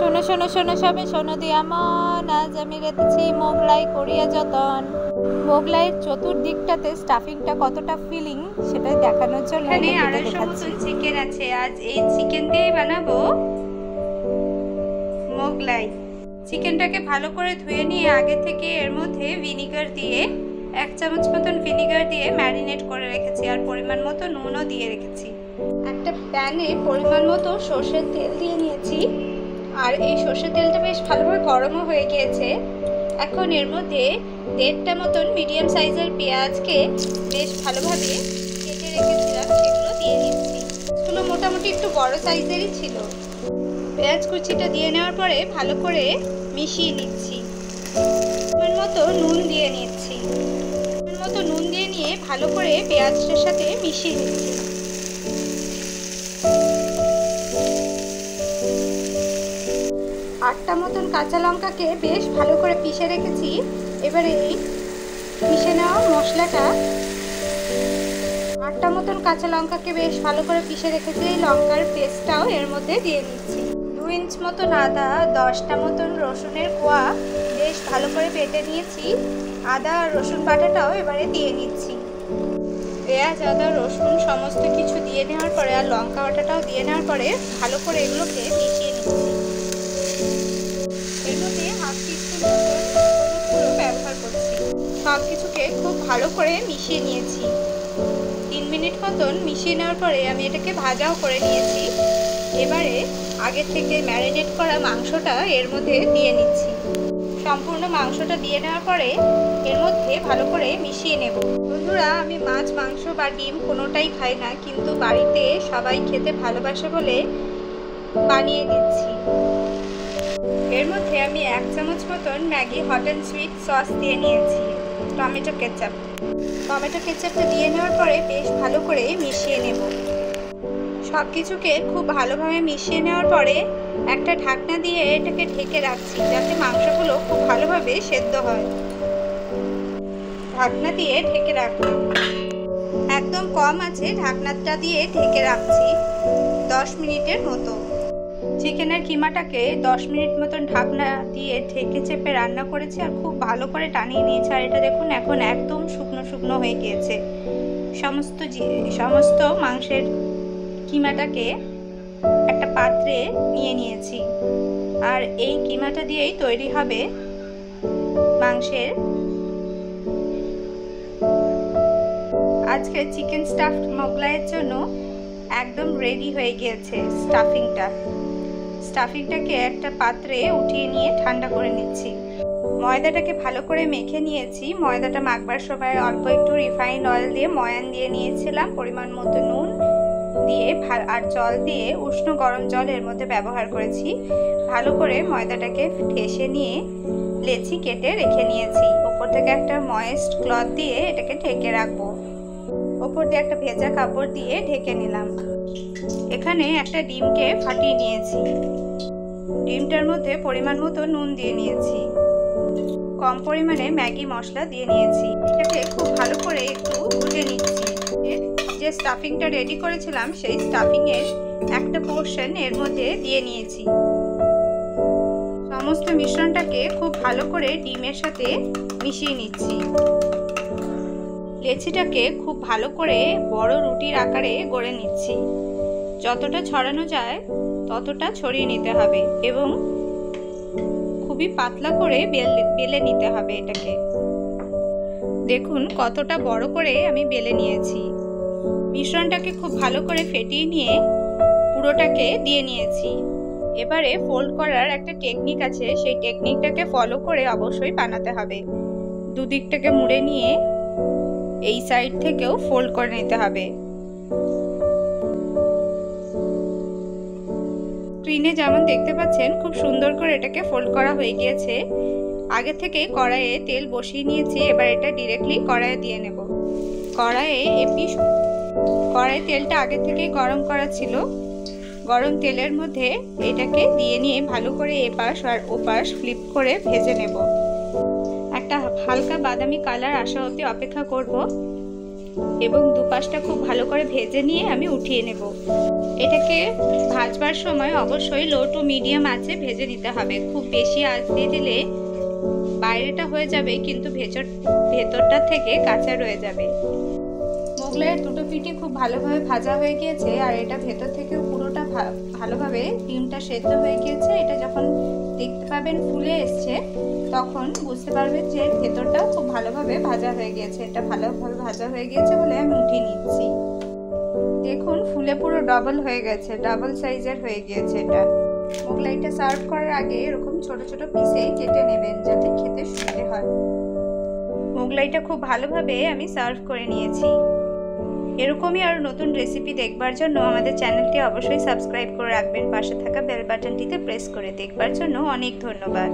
শোনো শোনো শোনো সবে শোনো দিয়া মন, আজ আমি রেঁধেছি মোগলাই কোরিয়া যতন। মোগলাইয়ের চতুর্দিকটাতে স্টাফিংটা কতটা ফিলিং সেটাই দেখানোর জন্য এখানে 250 মতন চিকেন আছে। আজ এই চিকেন দিয়েই বানাবো মোগলাই। চিকেনটাকে ভালো করে ধুয়ে নিয়ে আগে থেকে এর মধ্যে ভিনিগার দিয়ে 1 চামচ মতন ভিনিগার দিয়ে ম্যারিনেট করে রেখেছি, আর পরিমাণ মতো নুনও দিয়ে রেখেছি। একটা প্যানে পরিমাণ মতো সর্ষের তেল দিয়ে নিয়েছি, আর এই সর্ষের তেলটা বেশ ভালোভাবে গরমও হয়ে গিয়েছে। এখন এর মধ্যে 1.5টা মতন মিডিয়াম সাইজের পেঁয়াজকে বেশ ভালোভাবে কেটে রেখেছিলাম সেগুলো দিয়ে নিচ্ছি। এগুলো মোটামুটি একটু বড় সাইজেরই ছিল। পেঁয়াজ কুচিটা দিয়ে নেওয়ার পরে ভালো করে মিশিয়ে নিচ্ছি। পরিমাণ মতো নুন দিয়ে নিচ্ছি। পরিমাণ মতো নুন দিয়ে নিয়ে ভালো করে পেঁয়াজটার সাথে মিশিয়ে নিচ্ছি। আটটা মতন কাঁচা লঙ্কাকে বেশ ভালো করে পিষে রেখেছি। এবারে এই পিষে নেওয়া মশলাটা, 8টা মতন কাঁচা লঙ্কাকে বেশ ভালো করে পিষে রেখেছি, এই লঙ্কার পেস্টটাও এর মধ্যে দিয়ে নিচ্ছি। 2 ইঞ্চ মতন আদা, 10টা মতন রসুনের কোয়া বেশ ভালো করে বেটে নিয়েছি। আদা আর রসুন বাটাটাও এবারে দিয়ে নিচ্ছি। পেঁয়াজ, আদা, রসুন সমস্ত কিছু দিয়ে নেওয়ার পরে আর লঙ্কা বাটাটাও দিয়ে নেওয়ার পরে ভালো করে এগুলোকে মিশিয়ে নিচ্ছি। এর মধ্যে 1/2 টিস্পুন মতন ব্যবহার করছি। সব কিছুকে খুব ভালো করে মিশিয়ে নিয়েছি। 3 মিনিট মতন মিশিয়ে নেওয়ার পরে আমি এটাকে ভাজাও করে নিয়েছি। এবারে আগে থেকে ম্যারিনেট করা মাংসটা এর মধ্যে দিয়ে নিচ্ছি। সম্পূর্ণ মাংসটা দিয়ে নেওয়ার পরে এর মধ্যে ভালো করে মিশিয়ে নেব। বন্ধুরা, আমি মাছ, মাংস বা ডিম কোনোটাই খাই না, কিন্তু বাড়িতে সবাই খেতে ভালোবাসে বলে বানিয়ে দিচ্ছি। এর মধ্যে আমি 1 চামচ মতন Maggi hot and sweet sauce দিয়ে নিয়েছি। টমেটো কেচাপটা দিয়ে নেওয়ার পরে বেশ ভালো করে মিশিয়ে নেব। সব কিছুকে খুব ভালোভাবে মিশিয়ে নেওয়ার পরে একটা ঢাকনা দিয়ে এটাকে ঢেকে রাখছি, যাতে মাংসগুলো খুব ভালোভাবে সেদ্ধ হয়। ঢাকনা দিয়ে ঢেকে রাখবো। একদম কম আছে ঢাকনাটা দিয়ে ঢেকে রাখছি 10 মিনিটের মতো। চিকেনের কিমাটাকে 10 মিনিট মতন ঢাকনা দিয়ে ঢেকে চেপে রান্না করেছি, আর খুব ভালো করে টানিয়ে নিয়েছি। আর এটা দেখুন এখন একদম শুকনো শুকনো হয়ে গিয়েছে। সমস্ত মাংসের কিমাটাকে একটা পাত্রে নিয়ে নিয়েছি, আর এই কিমাটা দিয়েই তৈরি হবে মাংসের আজকে চিকেন স্টাফড মোগলাইয়ের জন্য একদম রেডি হয়ে গিয়েছে। স্টাফিংটাকে একটা পাত্রে উঠিয়ে নিয়ে ঠান্ডা করে নিচ্ছি। ময়দাটাকে ভালো করে মেখে নিয়েছি। ময়দাটা মাখবার সময় অল্প একটু রিফাইন্ড অয়েল দিয়ে ময়ান দিয়ে নিয়েছিলাম, পরিমাণ মতো নুন দিয়ে আর জল দিয়ে উষ্ণ গরম জল এর মধ্যে ব্যবহার করেছি। ভালো করে ময়দাটাকে ঠেসে নিয়ে লেচি কেটে রেখে নিয়েছি। ওপর থেকে একটা ময়েস্ট ক্লথ দিয়ে এটাকে ঢেকে রাখবো। ওপর দিয়ে একটা ভেজা কাপড় দিয়ে ঢেকে নিলাম। এখানে একটা ডিমকে ফাটিয়ে নিয়েছি। ডিমটার মধ্যে পরিমাণ মতো নুন দিয়ে নিয়েছি। কম পরিমাণে ম্যাগি মশলা দিয়ে নিয়েছি। এটাকে খুব ভালো করে একটু ভুজে নিচ্ছি। যে স্টাফিংটা রেডি করেছিলাম সেই স্টাফিংয়ের একটা পোর্শন এর মধ্যে দিয়ে নিয়েছি। সমস্ত মিশ্রণটাকে খুব ভালো করে ডিমের সাথে মিশিয়ে নিচ্ছি। লেচিটাকে খুব ভালো করে বড় রুটির আকারে গড়ে নিচ্ছি। যতটা ছড়ানো যায় ততটা ছড়িয়ে নিতে হবে এবং খুবই পাতলা করে বেলে নিতে হবে এটাকে। দেখুন কতটা বড় করে আমি বেলে নিয়েছি। মিশ্রণটাকে খুব ভালো করে ফেটিয়ে নিয়ে পুরোটাকে দিয়ে নিয়েছি। এবারে ফোল্ড করার একটা টেকনিক আছে, সেই টেকনিকটাকে ফলো করে অবশ্যই বানাতে হবে। দুদিকটাকে মুড়ে নিয়ে এই সাইড থেকেও ফোল্ড করে নিতে হবে। স্ক্রিনে যেমন দেখতে পাচ্ছেন খুব সুন্দর করে এটাকে ফোল্ড করা হয়ে গিয়েছে। আগে থেকে কড়াইয়ে তেল বসিয়ে নিয়েছি, এবার এটা ডিরেক্টলি কড়াইয়ে দিয়ে নেব। কড়াই তেলটা আগে থেকে গরম করা ছিল। গরম তেলের মধ্যে এটাকে দিয়ে নিয়ে ভালো করে এপাশ আর ওপাশ ফ্লিপ করে ভেজে নেব। একটা হালকা বাদামি কালার আসা অবধি অপেক্ষা করব এবং দুপাশটা খুব ভালো করে ভেজে নিয়ে আমি উঠিয়ে নেব। এটাকে ভাজবার সময় অবশ্যই লো টু মিডিয়াম আঁচে ভেজে নিতে হবে। খুব বেশি আঁচ দিয়ে দিলে বাইরেটা হয়ে যাবে কিন্তু ভেতরটা থেকে কাঁচা রয়ে যাবে। মোগলাইয়ের দুটো পিঠই খুব ভালোভাবে ভাজা হয়ে গিয়েছে, আর এটা ভেতর থেকেও পুরোটা ভালোভাবে ডিমটা সেদ্ধ হয়ে গিয়েছে। এটা যখন দেখতে পাবেন ফুলে এসছে তখন বুঝতে পারবেন যে ভেতরটাও খুব ভালোভাবে ভাজা হয়ে গিয়েছে। এটা ভালোভাবে ভাজা হয়ে গিয়েছে বলে আমি উঠিয়ে নিচ্ছি। দেখুন ফুলে পুরো ডাবল হয়ে গেছে, ডাবল সাইজের হয়ে গিয়েছে। এটা মোগলাইটা সার্ভ করার আগে এরকম ছোট ছোট পিসে কেটে নেবেন যাতে খেতে সুবিধে হয়। মোগলাইটা খুব ভালোভাবে আমি সার্ভ করে নিয়েছি। এরকমই আরও নতুন রেসিপি দেখবার জন্য আমাদের চ্যানেলটি অবশ্যই সাবস্ক্রাইব করে রাখবেন। পাশে থাকা বেল বাটনটিতে প্রেস করে দেখবার জন্য অনেক ধন্যবাদ।